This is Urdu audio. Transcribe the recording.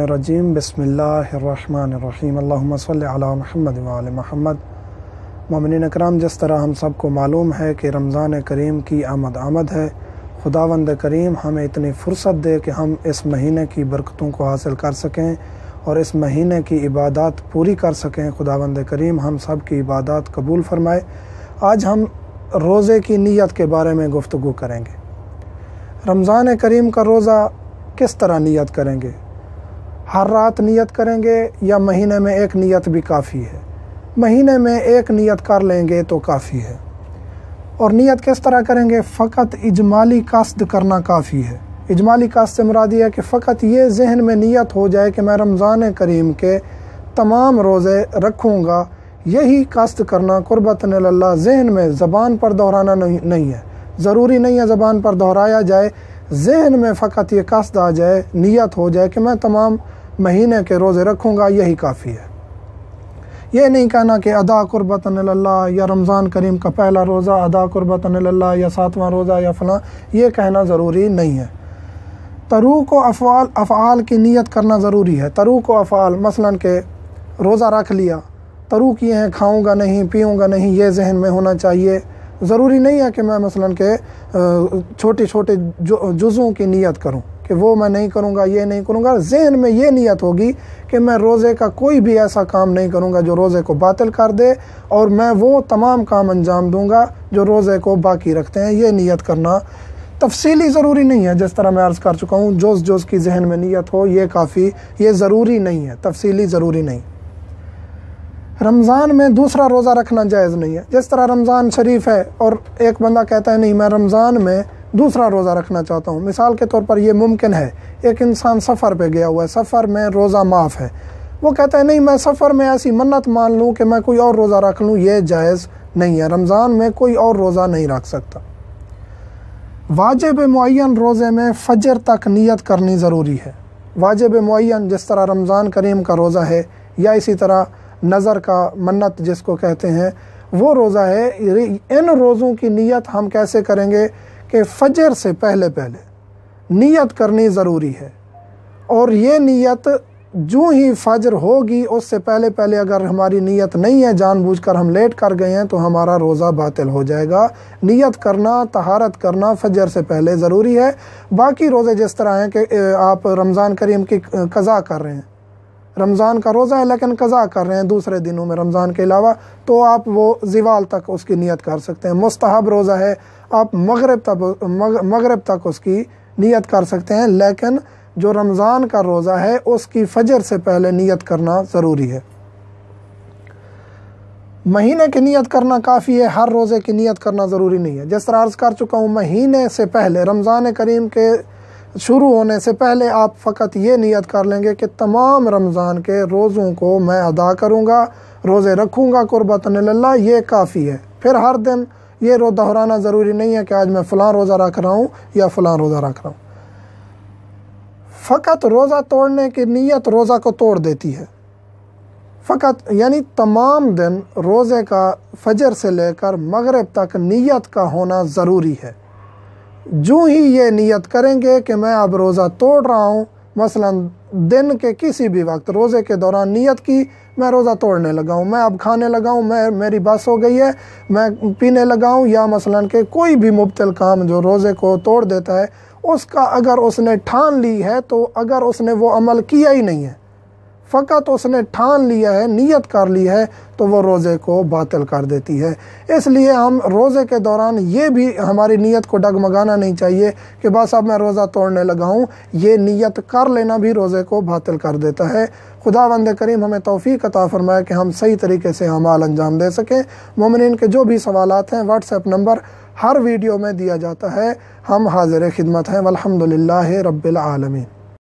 الرجیم بسم اللہ الرحمن الرحیم اللہم صلی علی محمد وعلی محمد۔ مومنین اکرام، جس طرح ہم سب کو معلوم ہے کہ رمضان کریم کی آمد ہے، خداوند کریم ہمیں اتنی فرصت دے کہ ہم اس مہینے کی برکتوں کو حاصل کر سکیں اور اس مہینے کی عبادات پوری کر سکیں۔ خداوند کریم ہم سب کی عبادات قبول فرمائے۔ آج ہم روزے کی نیت کے بارے میں گفتگو کریں گے۔ رمضان کریم کا روزہ کس طرح نیت کریں گے؟ ہر رات نیت کریں گے یا مہینے میں ایک نیت بھی کافی ہے؟ مہینے میں ایک نیت کر لیں گے تو کافی ہے۔ اور نیت کس طرح کریں گے؟ فقط اجمالی قصد کرنا کافی ہے۔ اجمالی قصد سے مراد یہ ہے کہ فقط یہ ذہن میں نیت ہو جائے کہ میں رمضان کریم کے تمام روزے رکھوں گا۔ یہی قصد کرنا قربتاً اللہ، ذہن میں زبان پر دہرانا نہیں ہے۔ ضروری نہیں ہے زبان پر دہرایا جائے، ذہن میں فقط یہ قصد آ جائے، نیت ہو جائے کہ میں تمام مہینے کے روزے رکھوں گا، یہی کافی ہے۔ یہ نہیں کہنا کہ ادا قربتاً اللہ یا رمضان کریم کا پہلا روزہ ادا قربتاً اللہ یا 7واں روزہ یا فلاں، یہ کہنا ضروری نہیں ہے۔ تروک و افعال کی نیت کرنا ضروری ہے۔ تروک و افعال مثلاً کہ روزہ رکھ لیا، تروک یہ ہیں کھاؤں گا نہیں، پیوں گا نہیں، یہ ذہن میں ہونا چاہیے۔ ضروری نہیں ہے کہ میں مثلاً کہ چھوٹے چھوٹے جزوں کی نیت کروں کہ وہ میں نہیں کروں گا، یہ نہیں کروں گا۔ ذہن میں یہ نیت ہوگی کہ میں روزے کا کوئی بھی ایسا کام نہیں کروں گا جو روزے کو باطل کر دے، اور میں وہ تمام کام انجام دوں گا جو روزے کو باقی رکھتے ہیں۔ یہ نیت کرنا تفصیلی ضروری نہیں ہے، جس طرح میں عرض کر چکا ہوں، جز کی ذہن میں نیت ہو یہ کافی، یہ ضروری نہیں ہے، تفصیلی ضروری نہیں۔ رمضان میں دوسرا روزہ رکھنا جائز نہیں ہے۔ جس طرح رمضان شریف ہے اور ایک بندہ کہتا ہے نہیں میں رمضان میں دوسرا روزہ رکھنا چاہتا ہوں۔ مثال کے طور پر یہ ممکن ہے، ایک انسان سفر پہ گیا ہوا ہے، سفر میں روزہ معاف ہے، وہ کہتا ہے نہیں میں سفر میں ایسی منت مان لوں کہ میں کوئی اور روزہ رکھ لوں، یہ جائز نہیں ہے۔ رمضان میں کوئی اور روزہ نہیں رکھ سکتا۔ واجب معین روزے میں فجر تک نیت کرنی ضروری ہے۔ واجب معین جس طرح رمضان کریم کا روزہ ہے، یا اسی طرح نظر کا منت جس کو کہتے ہیں وہ روزہ ہے۔ ان روزوں کی نیت ہم کیسے کریں گے کہ فجر سے پہلے نیت کرنی ضروری ہے، اور یہ نیت جو ہی فجر ہوگی اس سے پہلے اگر ہماری نیت نہیں ہے، جان بوجھ کر ہم لیٹ کر گئے ہیں تو ہمارا روزہ باطل ہو جائے گا۔ نیت کرنا، طہارت کرنا فجر سے پہلے ضروری ہے۔ باقی روزے جس طرح ہیں کہ آپ رمضان کریم کی قضا کر رہے ہیں، رمضان کا روزہ ہے لیکن قضا کر رہے ہیں دوسرے دنوں میں رمضان کے علاوہ، تو آپ وہ زوال تک اس کی نیت کر سکتے ہیں۔ مستحب روزہ ہے، آپ مغرب تک اس کی نیت کر سکتے ہیں، لیکن جو رمضان کا روزہ ہے اس کی فجر سے پہلے نیت کرنا ضروری ہے۔ مہینے کی نیت کرنا کافی ہے، ہر روزے کی نیت کرنا ضروری نہیں ہے۔ جس طرح عرض کر چکا ہوں، مہینے سے پہلے، رمضان کریم کے شروع ہونے سے پہلے آپ فقط یہ نیت کر لیں گے کہ تمام رمضان کے روزوں کو میں ادا کروں گا، روزے رکھوں گا قربتاً اللہ، یہ کافی ہے۔ پھر ہر دن یہ دہرانا ضروری نہیں ہے کہ آج میں فلاں روزہ رکھ رہا ہوں یا فلاں روزہ رکھ رہا ہوں۔ فقط روزہ توڑنے کی نیت روزہ کو توڑ دیتی ہے۔ فقط یعنی تمام دن روزے کا فجر سے لے کر مغرب تک نیت کا ہونا ضروری ہے۔ جو ہی یہ نیت کریں گے کہ میں اب روزہ توڑ رہا ہوں، مثلا دن کے کسی بھی وقت روزے کے دوران نیت کی میں روزہ توڑنے لگا ہوں، میں اب کھانے لگا ہوں، میری بس ہو گئی ہے، میں پینے لگا ہوں، یا مثلا کہ کوئی بھی مبطل کام جو روزے کو توڑ دیتا ہے، اس کا اگر اس نے ٹھان لی ہے، تو اگر اس نے وہ عمل کیا ہی نہیں ہے، فقط اس نے ٹھان لیا ہے، نیت کر لی ہے، تو وہ روزے کو باطل کر دیتی ہے۔ اس لیے ہم روزے کے دوران یہ بھی ہماری نیت کو ڈگمگانا نہیں چاہیے کہ بس اب میں روزہ توڑنے لگا ہوں، یہ نیت کر لینا بھی روزے کو باطل کر دیتا ہے۔ خداوند کریم ہمیں توفیق عطا فرمائے کہ ہم صحیح طریقے سے اعمال انجام دے سکیں۔ مومنین کے جو بھی سوالات ہیں، واٹس ایپ نمبر ہر ویڈیو میں دیا جاتا ہے، ہم حاضر خدمت ہیں۔ والحمدللہ رب العالمین۔